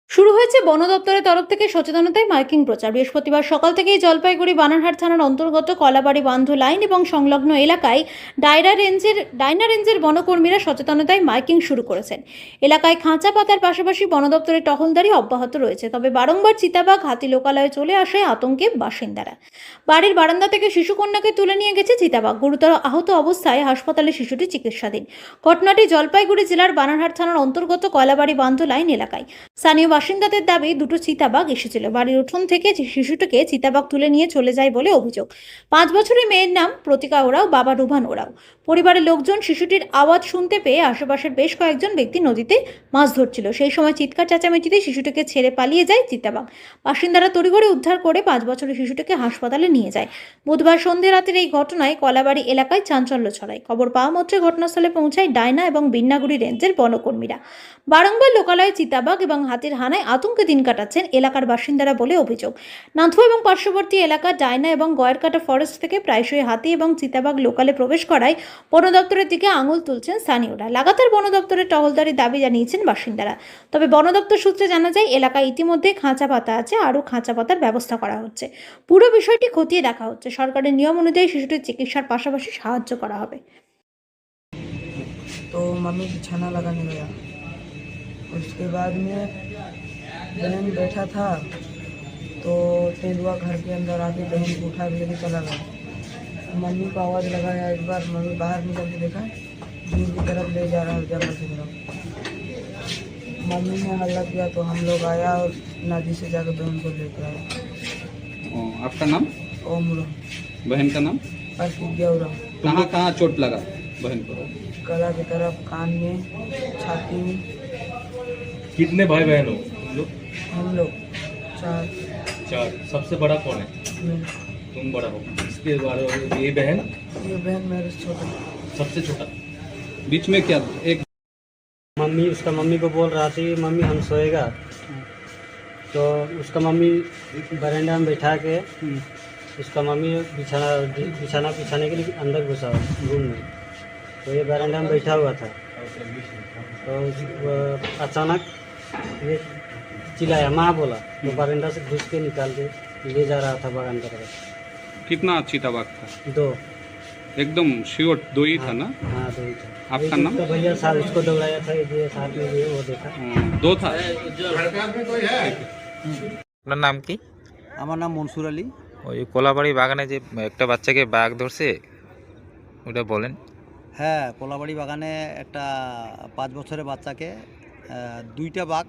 শুরু হয়েছে বন দপ্তরের তরফ থেকে সচেতনতায় মাইকিং প্রচার। বৃহস্পতিবার সকাল থেকেই জলপাইগুড়ি বানারহাট থানার অন্তর্গত কলাবাড়ি বান্ধ লাইন এবং সংলগ্ন এলাকায় ডাইনা রেঞ্জের বনকর্মীরা সচেতনতায় মাইকিং শুরু করেছেন। এলাকায় খাঁচা পাতার পাশাপাশি বন দপ্তরের টহলদারি অব্যাহত রয়েছে। তবে বারংবার চিতাবাঘ হাতি লোকালয়ে চলে আসে আতঙ্কে বাসিন্দারা। বাড়ির বারান্দা থেকে শিশুকন্যাকে তুলে নিয়ে গেছে চিতাবাঘ। গুরুতর আহত অবস্থায় হাসপাতালে শিশুটি চিকিৎসাধীন। ঘটনাটি জলপাইগুড়ি জেলার বানারহাট থানার অন্তর্গত কলাবাড়ি বান্ধ লাইন এলাকায়। স্থানীয় বাসিন্দাদের দাবি, দুটো চিতাবাঘ এসেছিল। বাড়ির উঠোন থেকে শিশুটিকে চিতাবাঘ তুলে নিয়ে চলে যায় বলে অভিযোগ। 5 বছরের মেয়ের নাম প্রতিকা ওরাও, বাবা রুভান ওরাও। পরিবারের লোকজন শিশুটির আওয়াজ শুনতে পেয়ে আশেপাশের বেশ কয়েকজন ব্যক্তি নদীতে মাছ ধরছিল। সেই সময় চিৎকার চেঁচামেচিতে শিশুটিকে ছেড়ে পালিয়ে যায় চিতাবাঘ। বাসিন্দারা তড়িঘড়ি উদ্ধার করে 5 বছরের শিশুটিকে হাসপাতালে নিয়ে যায়। বুধবার সন্ধ্যে রাতের এই ঘটনায় কলাবাড়ি এলাকায় চাঞ্চল্য ছড়ায়। খবর পাওয়া মাত্রই ঘটনাস্থলে পৌঁছায় ডাইনা এবং বিন্নাগুড়ি রেঞ্জের বনকর্মীরা। বারংবার লোকালয়ে চিতাবাঘ এবং হাতির হানায় আতঙ্কে দিন কাটাচ্ছেন এলাকার বাসিন্দারা বলে অভিযোগ। নাথুয়া এবং পার্শ্ববর্তী এলাকা ডাইনা এবং গয়েরকাটা ফরেস্ট থেকে প্রায়শই হাতি এবং চিতাবাঘ লোকালে প্রবেশ করায় বন দপ্তরের দিকে আঙুল তুলছেন স্থানীয়রা। লাগাতার বন দপ্তরের টহলদারির দাবি জানিয়েছেন বাসিন্দারা। তবে বন দপ্তর সূত্রে জানা যায়, এলাকায় ইতিমধ্যে খাঁচা পাতা আছে, আরও খাঁচা পাতার ব্যবস্থা করা হচ্ছে। পুরো বিষয়টি খতিয়ে দেখা হচ্ছে। সরকারের নিয়ম অনুযায়ী শিশুটির চিকিৎসার পাশাপাশি সাহায্য করা হবে। तो मम्मी बिछाना लगाने गया। उसके बाद में बहन बैठा था तो तेंदुआ घर के अंदर आके बहन को उठा के लेके चला गया। मम्मी को आवाज़ लगाया एक बार, मम्मी बाहर निकल के देखा झील की तरफ ले जा रहा है, जंगल की तरफ। मम्मी ने हल्ला किया तो हम लोग आया और नदी से जाकर बहन को लेकर आया। आपका नाम? ओम बहन का नाम? प्रतिज्ञा उराव। कहाँ कहाँ चोट लगा बहन को? गला की तरफ, कान में, छाती में। कितने भाई बहन हो लोग? हम लोग 4। सबसे बड़ा कौन है? मैं। तुम बड़ा हो। इसके बारे में ये बहन ये बहन मेरे से छोटा। सबसे छोटा। बीच में क्या एक उसका मम्मी को बोल रहा थी मम्मी हम सोएगा, तो उसका मम्मी बरामदा में बैठा के उसका मम्मी बिछाना बिछाने के लिए अंदर घुसा रूम में। तो ये बरामदा में बैठा हुआ था, तो अचानक ये चिल्लाया, माँ बोला, तो बरामदा से घुस के निकाल के ले जा रहा था बागान की तरफ। कितना चिताबाघ था? 2। एकदम श्योर 2 ही था ना? हाँ 2 ही था। आपका एक नाम? उसका भैया साथ उसको दौड़ाया था, ये साथ में भी वो देखा। 2 था। আপনার নাম কি? আমার নাম মনসুর আলী। ওই কোলাবাড়ি বাগানে যে একটা বাচ্চাকে বাঘ ধরছে ওটা বলেন। হ্যাঁ, কোলাবাড়ি বাগানে একটা 5 বছরের বাচ্চাকে 2টা বাঘ